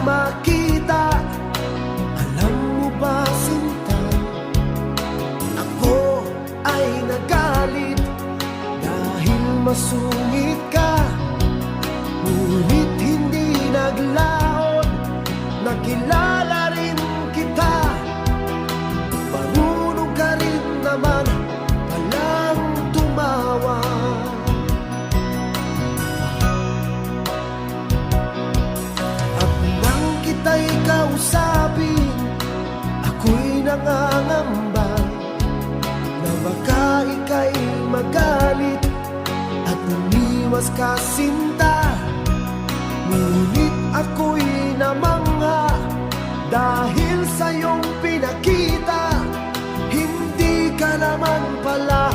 makita. Alam mo ba, sinta, ako ay nagalit dahil masungit ka. Ngunit hindi naglaon, nakilala rin kita. Marunong ka rin naman palang tumawa. At nang kita'y kausapin, ako'y nangangamba na baka ika'y magalit at umiwas ka, sinta. Ngunit ako'y namangha dahil sa iyong pinakita. Hindi ka naman pala